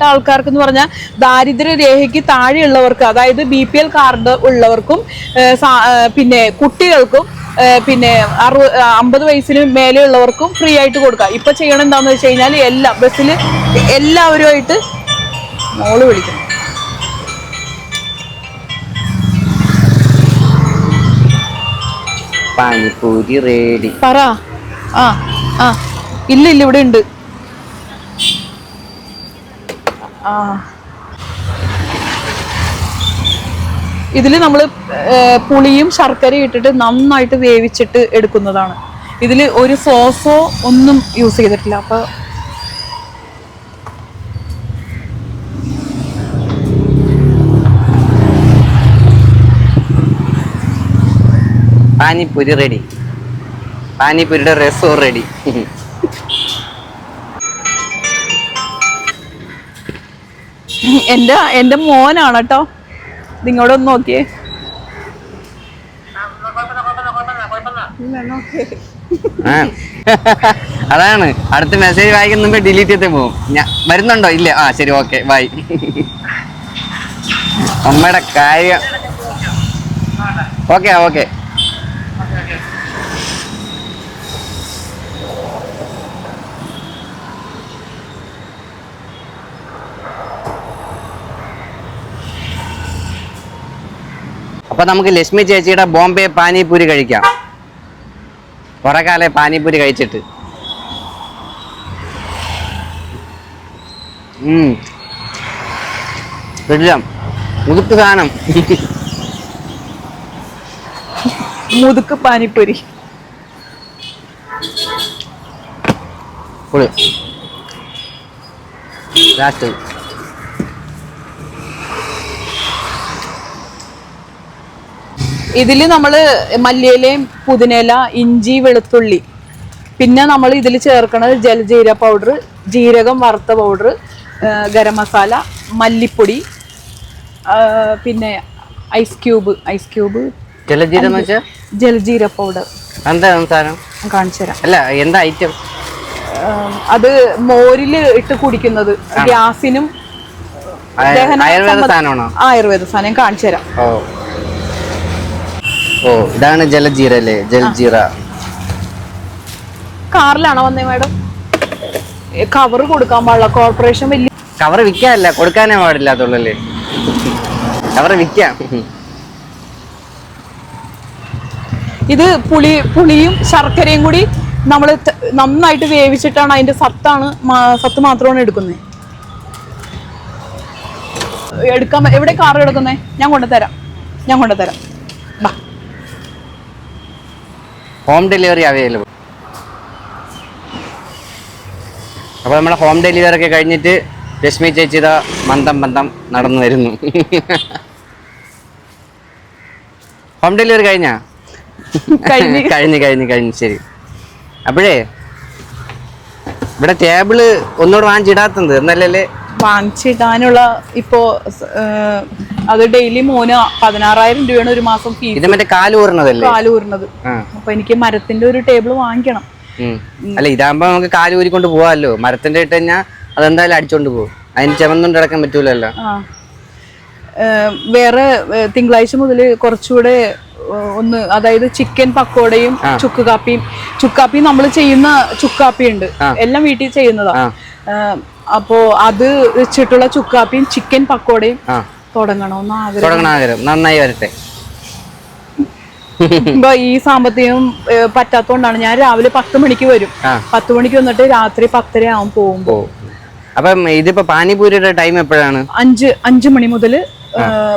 ആൾക്കാർക്ക് എന്ന് പറഞ്ഞാൽ ദാരിദ്ര്യരേഖയ്ക്ക് താഴെയുള്ളവർക്ക്, അതായത് BPL കാർഡ് ഉള്ളവർക്കും പിന്നെ കുട്ടികൾക്കും പിന്നെ 50 വയസ്സിന് മേലെ ഉള്ളവർക്കും ഫ്രീ ആയിട്ട് കൊടുക്കാം. ഇപ്പൊ ചെയ്യണം എന്താന്ന് വെച്ച് കഴിഞ്ഞാൽ എല്ലാ ബസ്സിൽ എല്ലാവരുമായിട്ട് മോള് വിളിക്കണം. പാനിപൂരി റെഡി. പറ. ഇല്ല ഇവിടെ ഉണ്ട്. ഇതില് നമ്മള് പുളിയും ശർക്കരയും ഇട്ടിട്ട് നന്നായിട്ട് വേവിച്ചിട്ട് എടുക്കുന്നതാണ്. ഇതില് ഒരു സോസോ ഒന്നും യൂസ് ചെയ്തിട്ടില്ല. അപ്പൊ പാനിപൂരി റെഡി. പാനിപൂരിയുടെ രസവും റെഡി. എന്റെ മോനാണ് കേട്ടോ. നിങ്ങളൊന്ന് നോക്കിയേ. അതാണ് അടുത്ത മെസ്സേജ് വായിക്കുന്ന മുമ്പേ ഡിലീറ്റ് ചെയ്തേ പോകും. വരുന്നുണ്ടോ? ഇല്ല. ആ ശരി, ഓക്കെ, ബൈ. അമ്മയുടെ കാര്യം. Okay okay. അപ്പൊ നമുക്ക് ലക്ഷ്മി ചേച്ചിയുടെ ബോംബെ പാനിപൂരി കഴിക്കാം. കുറെ കാലം പാനിപൂരി കഴിച്ചിട്ട്. മുതുക്ക് സാധനം. മുതുക്ക് പാനിപ്പൂരി. ലാസ്റ്റ് ഇതില് നമ്മള് മല്ലിയിലയും പുതിനയില, ഇഞ്ചി, വെളുത്തുള്ളി, പിന്നെ നമ്മൾ ഇതിൽ ചേർക്കണത് ജലജീര പൗഡർ, ജീരകം വറുത്ത പൗഡർ, ഗരം മസാല, മല്ലിപ്പൊടി, പിന്നെ ഐസ് ക്യൂബ്. ജലജീര പൗഡർ കാണിച്ചു തരാം. അല്ല, എന്താ ഐറ്റം? അത് മോരില് ഇട്ട് കുടിക്കുന്നത്, ഗ്യാസിനും ആയുർവേദ സാധനം കാണിച്ചു തരാം. ഓ, ഇതാണ് ജലജീര അല്ലേ? ജലജീര. കാറിലാണോ വന്നേ മാഡം? കവർ കൊടുക്കാൻ പാടില്ല, കോർപ്പറേഷൻ വലിയ കവർ വിൽക്കാനല്ല, കൊടുക്കാനേ പാടില്ലാത്തുള്ളല്ലേ. കവർ വിൽക്കാം. ഇത് പുളിയും ശർക്കരയും കൂടി നമ്മൾ നന്നായിട്ട് വേവിച്ചിട്ടാണ് അതിന്റെ സത്ത് മാത്രമാണ് എടുക്കുന്നത്. എടുക്കാൻ എവിടെ കാർ എടുക്കുന്നേ? ഞാൻ കൊണ്ടുതരാം. ബാ. Home delivery available. അപ്പോൾ നമ്മുടെ ഹോം ഡെലിവറി ഒക്കെ കഴിഞ്ഞിട്ട് രശ്മി ചേച്ചി ഇതാ മന്ദം നടന്നു വരുന്നു. ഹോം ഡെലിവറി കഴിഞ്ഞു. ശരി. അപ്പോഴേ ഇവിടെ ടേബിള് ഒന്നുകൂടെ വാങ്ങിച്ചിടാത്തത് എന്നല്ലേ? വാങ്ങിച്ചിടാനുള്ള ഇപ്പോ അത് ഡെയിലി മോന് 16,000 രൂപയാണ് ഒരു മാസം ഫീസ്. ഇത് മറ്റേ കാല് ഊരുന്നത്. അപ്പൊ എനിക്ക് മരത്തിന്റെ ഒരു ടേബിൾ വാങ്ങിക്കണം. അല്ല, ഇതാകുമ്പോ നമുക്ക് കാല് ഊരിക്കൊണ്ട് പോവാല്ലോ. മരത്തിന്റെ ഇട്ട് കഴിഞ്ഞാൽ അതെന്തായാലും അടിച്ചോണ്ട് പോകും. അതിന് ചെമന്നുകൊണ്ട് കിടക്കാൻ പറ്റൂലല്ലോ. വേറെ തിങ്കളാഴ്ച മുതൽ കുറച്ചുകൂടെ അതായത് ചിക്കൻ പക്കോടയും ചുക്കാപ്പിയും നമ്മൾ ചെയ്യുന്ന ചുക്കാപ്പി ഉണ്ട്, എല്ലാം വീട്ടിൽ ചെയ്യുന്നതാ. അപ്പോ അത് വെച്ചിട്ടുള്ള ചുക്കാപ്പിയും ചിക്കൻ പക്കോടയും തുടങ്ങണമെന്ന് ആഗ്രഹം. നന്നായി വരട്ടെ. ഇപ്പൊ ഈ സാമ്പത്തികം പറ്റാത്തോണ്ടാണ്. ഞാൻ രാവിലെ 10 മണിക്ക് വരും. 10 മണിക്ക് വന്നിട്ട് രാത്രി 10:30 ആവും പോകുമ്പോ. അപ്പം ഇതിപ്പോ പാനിപൂരിയുടെ ടൈം എപ്പോഴാണ്? 5 മണി മുതൽ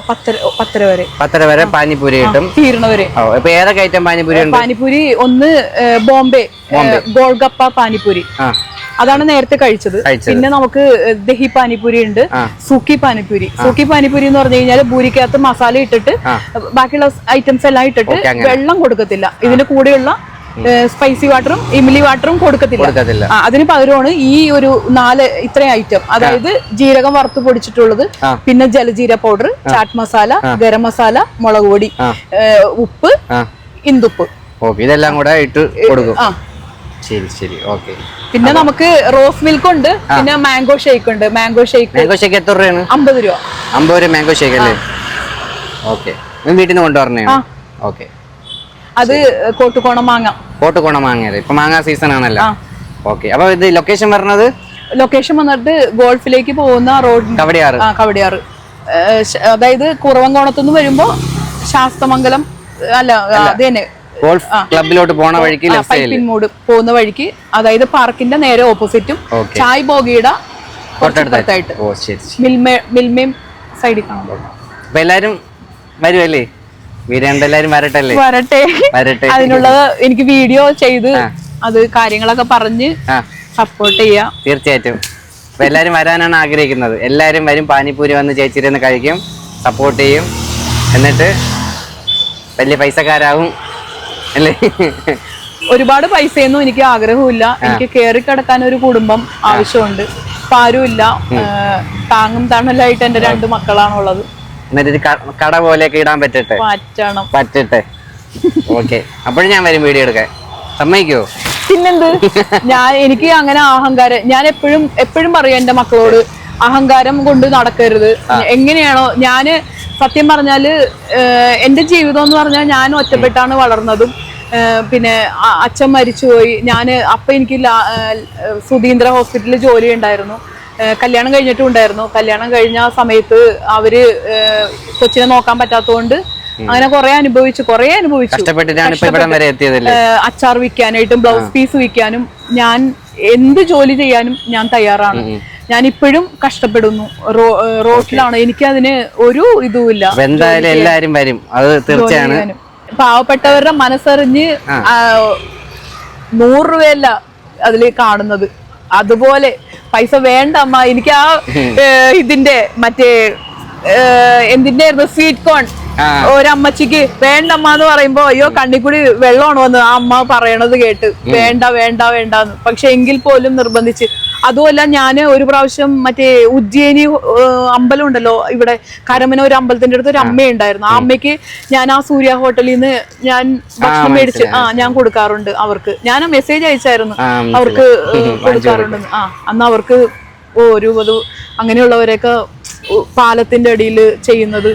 10:30 വരെ. 10:30 വരെ പാനിപൂരി കിട്ടും, തീരണവരെ. ഇപ്പൊ ഏതൊക്കെ ഐറ്റം പാനിപൂരി? പാനിപൂരി ഒന്ന് ബോംബെ ഗോൾഗപ്പ പാനിപൂരി, അതാണ് നേരത്തെ കഴിച്ചത്. പിന്നെ നമുക്ക് ദഹി പാനിപൂരി ഉണ്ട്, സൂക്കി പാനിപൂരി. സൂക്കി പാനിപൂരി എന്ന് പറഞ്ഞു കഴിഞ്ഞാൽ പൂരിക്കകത്ത് മസാല ഇട്ടിട്ട് ബാക്കിയുള്ള ഐറ്റംസ് എല്ലാം ഇട്ടിട്ട് വെള്ളം കൊടുക്കത്തില്ല. ഇതിന്റെ കൂടെയുള്ള സ്പൈസി വാട്ടറും ഇമിലി വാട്ടറും കൊടുക്കത്തില്ല. അതിന് പകരമാണ് ഈ ഒരു 4 ഇത്രയും ഐറ്റം, അതായത് ജീരകം വറുത്ത് പൊടിച്ചിട്ടുള്ളത്, പിന്നെ ജലജീര പൗഡർ, ചാറ്റ് മസാല, ഗരം മസാല, മുളക് പൊടി, ഉപ്പ്, ഇന്ദുപ്പ്, ഇതെല്ലാം കൂടെ ഇട്ട് കൊടുക്കും. ശരി. ഓക്കെ. പിന്നെ നമുക്ക് റോസ് മിൽക്ക് ഉണ്ട്, പിന്നെ മാംഗോ ഷേക്ക് ഉണ്ട്. മാംഗോ ഷേക്ക് എത്ര രൂപയാണ്? 50 രൂപ. 50 രൂപ മാംഗോ ഷേക്ക് അല്ലേ? ഓക്കെ. വീട്ടിൽ നിന്ന് കൊണ്ടുവരണേ? ഓക്കെ. അത് കോട്ടുകോണം മാങ്ങ. ഇപ്പൊ മാങ്ങ സീസൺ ആണല്ലോ. ഓക്കെ. അപ്പൊ ഇത് ലൊക്കേഷൻ വന്നിട്ട് ഗോൾഫിലേക്ക് പോകുന്ന റോഡ് കവടിയാറ്. അതായത് കുറവങ്കോണത്തുനിന്ന് വരുമ്പോ ശാസ്തമംഗലം അല്ല, അത് തന്നെ ഗോൾഫ് ക്ലബിലോട്ട് പോണ വഴിക്ക് പിൻമൂട് പോകുന്ന വഴിക്ക്, അതായത് പാർക്കിന്റെ നേരെ ഓപ്പോസിറ്റും ചായ് ബോഗിയുടെ തൊട്ടടുത്തായിട്ട് മിൽമയും സൈഡിൽ കാണാം. അപ്പൊ എല്ലാരും വരുമല്ലേ? എല്ലാരും വരട്ടെ. അതിനുള്ളത് എനിക്ക് വീഡിയോ ചെയ്ത് അത് കാര്യങ്ങളൊക്കെ പറഞ്ഞ് സപ്പോർട്ട് ചെയ്യാം. തീർച്ചയായിട്ടും. അപ്പൊ എല്ലാരും വരാനാണ് ആഗ്രഹിക്കുന്നത്. എല്ലാരും വരും, പാനിപൂരി വന്ന് ചേച്ചിരുന്ന് കഴിക്കും, സപ്പോർട്ട് ചെയ്യും, എന്നിട്ട് വലിയ പൈസക്കാരാവും അല്ലേ? ഒരുപാട് പൈസയൊന്നും എനിക്ക് ആഗ്രഹമില്ല. എനിക്ക് കയറി കിടക്കാൻ ഒരു കുടുംബം ആവശ്യമുണ്ട്. ഇപ്പൊ ആരുമില്ല. താങ്ങും തണലായിട്ട് എന്റെ 2 മക്കളാണുള്ളത്. എന്നിട്ട് കട പോലെയൊക്കെ ഇടാൻ പറ്റട്ടെ. ഓക്കെ, അപ്പോഴും ഞാൻ വരും വീഡിയോ എടുക്കാൻ. സമ്മതിക്കോ? പിന്നെന്ത്, എനിക്ക് അങ്ങനെ അഹങ്കാരം, ഞാൻ എപ്പോഴും പറയും എന്റെ മക്കളോട്, അഹങ്കാരം കൊണ്ട് നടക്കരുത്. എങ്ങനെയാണോ ഞാന് സത്യം പറഞ്ഞാല് എന്റെ ജീവിതം എന്ന് പറഞ്ഞാൽ ഞാൻ ഒറ്റപ്പെട്ടാണ് വളർന്നതും. പിന്നെ അച്ഛൻ മരിച്ചുപോയി. അപ്പൊ എനിക്ക് സുധീന്ദ്ര ഹോസ്പിറ്റലിൽ ജോലി ഉണ്ടായിരുന്നു. കല്യാണം കഴിഞ്ഞിട്ടും ഉണ്ടായിരുന്നു. കല്യാണം കഴിഞ്ഞ സമയത്ത് അവര് കൊച്ചിനെ നോക്കാൻ പറ്റാത്തതുകൊണ്ട് അങ്ങനെ കുറെ അനുഭവിച്ചു. അച്ചാർ വിൽക്കാനായിട്ടും ബ്ലൗസ് പീസ് വിൽക്കാനും ഞാൻ എന്ത് ജോലി ചെയ്യാനും ഞാൻ തയ്യാറാണ്. ഞാൻ ഇപ്പോഴും കഷ്ടപ്പെടുന്നു. റോഡിലാണ്. എനിക്ക് അതിന് ഒരു ഇതുമില്ല. എന്തായാലും എല്ലാരും വരും, അത് തീർച്ചയാണ്. പാവപ്പെട്ടവരുടെ മനസ്സറിഞ്ഞ് 100 രൂപയല്ല അതില് കാണുന്നത്. അതുപോലെ പൈസ വേണ്ട അമ്മ, എനിക്ക് ഇതിന്റെ മറ്റേ എന്തിന്റെ ആയിരുന്നു, സ്വീറ്റ് കോൺ ഒരമ്മച്ചിക്ക് വേണ്ടമ്മ എന്ന് പറയുമ്പോ അയ്യോ കണ്ണിക്കൂടി വെള്ളമാണ് വന്ന് ആ അമ്മ പറയണത് കേട്ട് വേണ്ട വേണ്ട വേണ്ടെന്ന്. പക്ഷെ എങ്കിൽ പോലും നിർബന്ധിച്ച്. അതുമല്ല ഞാന് ഒരു പ്രാവശ്യം മറ്റേ ഉജ്ജയിനി അമ്പലം ഉണ്ടല്ലോ ഇവിടെ കരമന, ഒരു അമ്പലത്തിന്റെ അടുത്ത് ഒരു അമ്മയുണ്ടായിരുന്നു. ആ അമ്മയ്ക്ക് ഞാൻ ആ സൂര്യ ഹോട്ടലിൽ നിന്ന് ഞാൻ ഭക്ഷണം മേടിച്ച് ഞാൻ കൊടുക്കാറുണ്ട് അവർക്ക്. ഞാൻ മെസ്സേജ് അയച്ചായിരുന്നു അവർക്ക് കൊടുക്കാറുണ്ടെന്ന്. അന്ന് അവർക്ക് ഒരു അങ്ങനെയുള്ളവരെയൊക്കെ പാലത്തിന്റെ അടിയിൽ ചെയ്യുന്നത്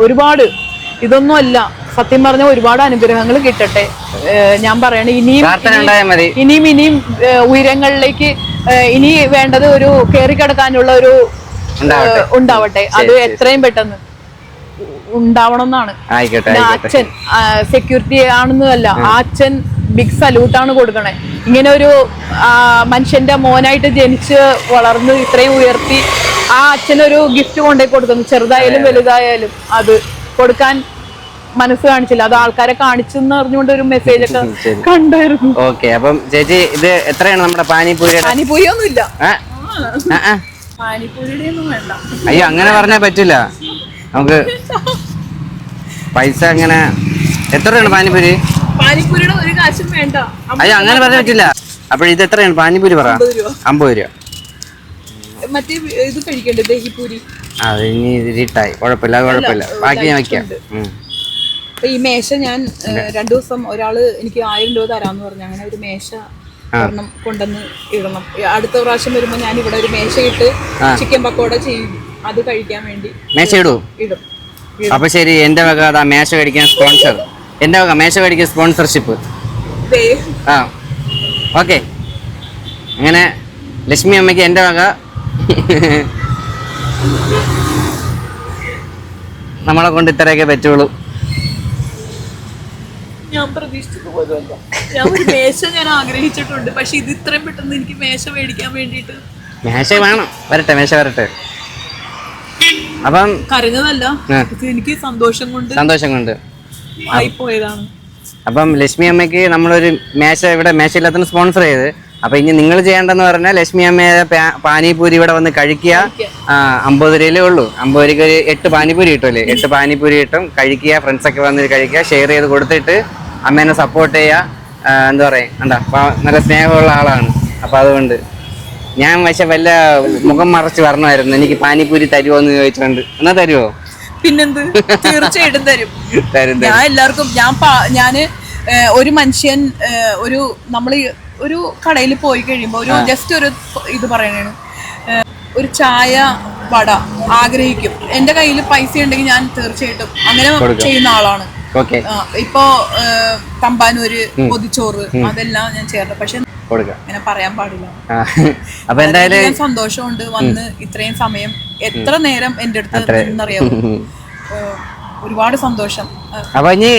ഒരുപാട്. ഇതൊന്നും അല്ല, സത്യം പറഞ്ഞ ഒരുപാട് അനുഗ്രഹങ്ങൾ കിട്ടട്ടെ. ഞാൻ പറയണ ഇനിയും ഉയരങ്ങളിലേക്ക് ഇനി വേണ്ടത് ഒരു കയറി കിടക്കാനുള്ള ഒരു ഉണ്ടാവട്ടെ. അത് എത്രയും പെട്ടെന്ന് ഉണ്ടാവണം എന്നാണ്. അച്ഛൻ സെക്യൂരിറ്റി ആണെന്നല്ല, ആ അച്ഛൻ ബിഗ് സല്യൂട്ടാണ് കൊടുക്കണേ. ഇങ്ങനെ ഒരു മനുഷ്യന്റെ മോനായിട്ട് ജനിച്ച് വളർന്ന് ഇത്രയും ഉയർത്തി ആ അച്ഛനൊരു ഗിഫ്റ്റ് കൊണ്ടേ കൊടുക്കുന്നു. ചെറുതായാലും വലുതായാലും അത് കൊടുക്കാൻ മനസ്സ് കാണിച്ചില്ല. അത് ആൾക്കാരെ കാണിച്ചെന്ന് അറിഞ്ഞുകൊണ്ട് ഒരു മെസ്സേജ് ഒക്കെ കണ്ടായിരുന്നു. ഓക്കെ, അപ്പം ചേച്ചി ഇത് എത്രയാണ് നമ്മുടെ പാനിപൂരി? പാനിപൂരി ഒന്നും ഇല്ല, പാനിപൂരിയുടെ ഒന്നും വേണ്ട. അയ്യോ, അങ്ങനെ പറഞ്ഞാൽ പറ്റില്ല. നമുക്ക് പൈസ അങ്ങനെ എത്രയാണ് പാനിപൂരി? പാനിപൂരിയുടെ ഒരു കാശും വേണ്ട. അയ്യോ, അങ്ങനെ പറഞ്ഞാൽ പറ്റില്ല. അപ്പോൾ ഇത് എത്രയാണ് പാനിപൂരി? പറ. 50 രൂപ. മറ്റേ ഇത് കഴിക്കണ്ടേ, ദഹിപൂരി? അത് ഇനി ഇരുട്ടായി, കുഴപ്പമില്ല, ബാക്കി ഞാൻ വെക്കാം. അപ്പൊ ഈ മേശ ഞാൻ 2 ദിവസം ഒരാള് എനിക്ക് 1000 രൂപ തരാന്ന് പറഞ്ഞു. അങ്ങനെ ഒരു മേശ ഒരെണ്ണം കൊണ്ടുവന്ന് ഇടണം. അടുത്ത പ്രാവശ്യം വരുമ്പോ ഞാൻ ഇവിടെ ഒരു മേശ ഇട്ട് ചിക്കൻ പക്കോട ചെയ്യും. അത് കഴിക്കാൻ വേണ്ടി മേശ ഇടും. അപ്പൊ ശരി, എന്റെ വക മേശ കഴിക്കാൻ സ്പോൺസർ, എന്റെ വക മേശ കഴിക്കാൻ സ്പോൺസർഷിപ്പ്. ഓക്കെ, അങ്ങനെ ലക്ഷ്മി അമ്മയ്ക്ക് എന്റെ വക നമ്മളെ കൊണ്ട് ഇത്രയൊക്കെ പറ്റുള്ളൂ. ഞാൻ പ്രതീക്ഷിച്ചത് പോലുമല്ല. ഞാൻ ഒരു മേശ ഞാൻ ആഗ്രഹിച്ചിട്ടുണ്ട്, പക്ഷെ ഇത് ഇത്രയും പെട്ടെന്ന് എനിക്ക് മേശ മേടിക്കാൻ വേണ്ടിട്ട്. മേശ വേണം, വരട്ടെ, മേശ വരട്ടെ. അപ്പം കരഞ്ഞതല്ല, എനിക്ക് സന്തോഷം കൊണ്ട് ആയിപ്പോയതാണ്. അപ്പം ലക്ഷ്മി അമ്മയ്ക്ക് നമ്മളൊരു മേശ ഇവിടെ മേശയില്ലാത്ത സ്പോൺസർ ചെയ്ത്. അപ്പൊ ഇനി നിങ്ങൾ ചെയ്യേണ്ടെന്ന് പറഞ്ഞാൽ ലക്ഷ്മി അമ്മയെ പാനിപൂരി ഇവിടെ വന്ന് കഴിക്കുക. 50 രൂപയിലേ ഉള്ളൂ. 50 രൂപയ്ക്ക് ഒരു 8 പാനിപൂരി കിട്ടുമല്ലേ? 8 പാനിപൂരി കിട്ടും. കഴിക്കുക, ഫ്രണ്ട്സൊക്കെ വന്ന് കഴിക്കുക, ഷെയർ ചെയ്ത് കൊടുത്തിട്ട് അമ്മേനെ സപ്പോർട്ട് ചെയ്യുക. എന്താ പറയുക, എന്താ നല്ല സ്നേഹമുള്ള ആളാണ്. അപ്പൊ അതുകൊണ്ട് ഞാൻ പക്ഷെ വല്ല മുഖം മറച്ച് വരണമായിരുന്നു. എനിക്ക് പാനിപൂരി തരുമോ എന്ന് ചോദിച്ചോണ്ട്. എന്നാ തരുമോ? പിന്നെന്ത്, തീർച്ചയായിട്ടും തരും. ഞാൻ എല്ലാവർക്കും ഞാന് ഒരു മനുഷ്യൻ നമ്മൾ ഒരു കടയിൽ പോയി കഴിയുമ്പോൾ ഒരു ജസ്റ്റ് ഒരു ഇത് പറയണേണ്, ഒരു ചായ വട ആഗ്രഹിക്കും. എന്റെ കയ്യിൽ പൈസ ഉണ്ടെങ്കിൽ ഞാൻ തീർച്ചയായിട്ടും അങ്ങനെ ചെയ്യുന്ന ആളാണ്. ഇപ്പോ തമ്പാനൂര് പൊതിച്ചോറ് അതെല്ലാം ഞാൻ ചേർത്ത്. പക്ഷെ അങ്ങനെ പറയാൻ പാടില്ല. അപ്പൊ എന്തായാലും സന്തോഷമുണ്ട് വന്ന് ഇത്രയും സമയം എത്ര നേരം എന്റെ അടുത്ത് എന്നറിയാമോ. ഒരുപാട് സന്തോഷം. അപ്പൊ ഇനി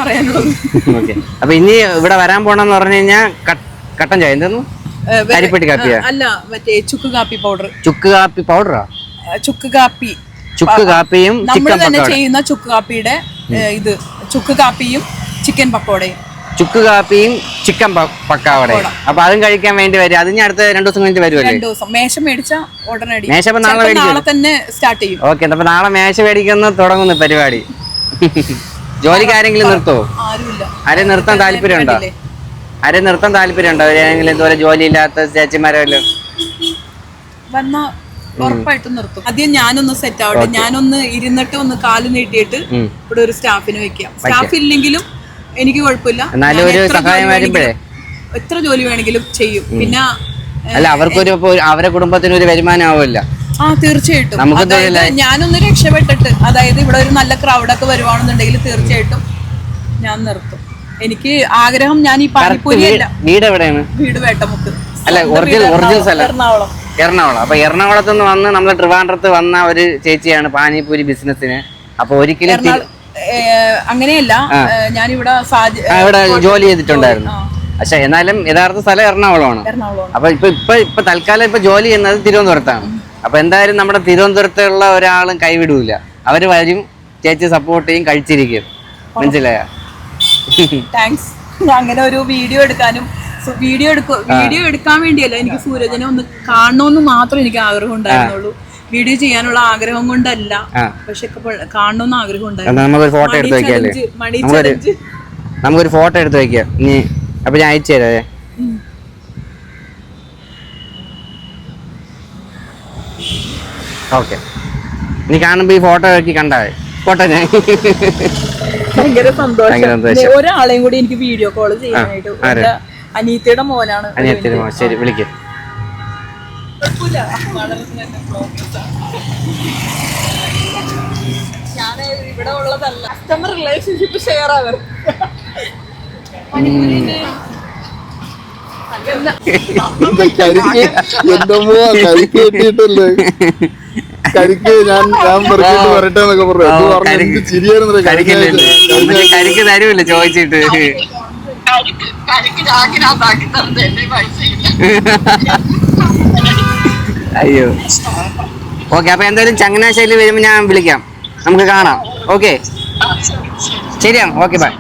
പറയാനുള്ളത്. അപ്പൊ ഇനി ഇവിടെ വരാൻ പോണെന്ന് പറഞ്ഞു കഴിഞ്ഞാൽ കട്ടൻ ചായ എന്തായിരുന്നു? കരിപ്പെട്ടി കാപ്പിയാ? അല്ല, മറ്റേ ചുക്ക് കാപ്പി പൗഡർ. ചുക്ക് കാപ്പി പൗഡറാ? ചുക്ക് കാപ്പിയും നമ്മൾ തന്നെ ചെയ്യുന്ന ചുക്ക് കാപ്പിയുടെ ഇത് ചുക്ക് കാപ്പിയും ചിക്കൻ പക്കോടയും. ചുക്ക് കാപ്പിയും ചിക്കൻ പക്കാവടയും. അപ്പൊ അതും കഴിക്കാൻ വേണ്ടി വരും. അത് ഞാൻ അടുത്ത 2 ദിവസം കഴിഞ്ഞിട്ട് വരുമല്ലേ? 2 ദിവസം. മേശ മേടിച്ച ഉടനടി. മേശ നാളെ തന്നെ സ്റ്റാർട്ട് ചെയ്യും. ഓക്കെ, അപ്പൊ നാളെ മേശ മേടിക്കുന്ന തുടങ്ങുന്നു പരിപാടി. ജോലിക്ക് ആരെങ്കിലും നിർത്തോ? ആരെയും നിർത്താൻ താല്പര്യമുണ്ടോ? ഏതെങ്കിലും ഇതുപോലെ ജോലി ഇല്ലാത്ത ചേച്ചിമാരല്ലോ? വന്ന ഉറപ്പായിട്ടും നിർത്തും. ആദ്യം ഞാനൊന്ന് സെറ്റ് ആവട്ടെ, ഞാനൊന്ന് ഇരുന്നിട്ട് ഒന്ന് കാല് നീട്ടിയിട്ട് ഇവിടെ ഒരു സ്റ്റാഫിന് വെക്കാം. സ്റ്റാഫ് ഇല്ലെങ്കിലും എനിക്ക് കുഴപ്പമില്ല, എത്ര ജോലി വേണമെങ്കിലും ചെയ്യും. പിന്നെ അല്ല അവർക്കൊരു അവരുടെ കുടുംബത്തിന് ഒരു വരുമാനം ആവില്ല. ആ തീർച്ചയായിട്ടും ഞാനൊന്ന് രക്ഷപ്പെട്ടിട്ട്, അതായത് ഇവിടെ ഒരു നല്ല ക്രൗഡൊക്കെ വരുവാണെന്നുണ്ടെങ്കിൽ തീർച്ചയായിട്ടും ഞാൻ നിർത്തും. എനിക്ക് ആഗ്രഹം, ഞാൻ ഈ പാനിപ്പൂരി അല്ല, വീട് എവിടെയാണ്? വീട് വേട്ടമുക്ക്. അല്ല ഒറിജിനൽ സ്ഥലം എറണാകുളം. അപ്പൊ എറണാകുളത്ത് നിന്ന് വന്ന് നമ്മള് ട്രിവാൻഡ്രത്ത് വന്ന ഒരു ചേച്ചിയാണ് പാനിപൂരി ബിസിനസിന്. അപ്പൊ ഒരിക്കലും അങ്ങനെയല്ല, ഞാനിവിടെ ഇവിടെ ജോലി ചെയ്തിട്ടുണ്ടായിരുന്നു. പക്ഷെ എന്നാലും യഥാർത്ഥ സ്ഥലം എറണാകുളമാണ്. അപ്പൊ ഇപ്പൊ തൽക്കാലം ഇപ്പൊ ജോലി ചെയ്യുന്നത് തിരുവനന്തപുരത്താണ്. അപ്പൊ എന്തായാലും നമ്മുടെ തിരുവനന്തപുരത്തുള്ള ഒരാളും കൈവിടൂല. അവര് വരും, ചേച്ചി സപ്പോർട്ട് ചെയ്യും, കഴിച്ചിരിക്കും. മനസ്സിലായ? താങ്ക്സ്. അങ്ങനെ ഒരു വീഡിയോ എടുക്കാനും വീഡിയോ എടുക്കാൻ വേണ്ടിയല്ല, എനിക്ക് സൂരജിനെ ഒന്ന് കാണണമെന്ന് മാത്രം എനിക്ക് ആഗ്രഹം ഉണ്ടായിരുന്നുള്ളൂ. വീഡിയോ ചെയ്യാനുള്ള ആഗ്രഹം കൊണ്ടല്ല, പക്ഷെ കാണണമെന്ന് ആഗ്രഹം ഉണ്ടായിരുന്നു. നമുക്കൊരു ഫോട്ടോ എടുത്ത് വെക്കാം. നമുക്കൊരു ഫോട്ടോ എടുത്ത് വെക്കാം. ഇനി അപ്പൊ ഞാൻ അയച്ചു തരാവേ. ഓക്കെ, നീ കാണുമ്പോ ഈ ഫോട്ടോ നോക്കി കണ്ടാവേ. ഫോട്ടോ ഞാൻ ഭയങ്കര സന്തോഷം. ഒരാളെയും കൂടി എനിക്ക് വീഡിയോ കോൾ ചെയ്യാനായിട്ട്. അനിയത്തിയുടെ മോനാണ്. അനിയത്തിയുടെ മോൻ. ശരി, വിളിക്കും. ഞാൻ ഇവിടെ ഉള്ളതല്ല, കസ്റ്റമർ റിലേഷൻഷിപ്പ് ഷെയർ ആവർ. കരിക്ക് ഞാൻ വരട്ടെ എന്നൊക്കെ പറഞ്ഞു. ചിരിയായിരുന്നു. കരിക്ക് തരുമില്ല ചോദിച്ചിട്ട്. അയ്യോ, ഓക്കെ. അപ്പൊ എന്തായാലും ചങ്ങനാശ്ശേരി വരുമ്പോ ഞാൻ വിളിക്കാം, നമുക്ക് കാണാം. ഓക്കെ, ശരിയാണ്. Okay, by.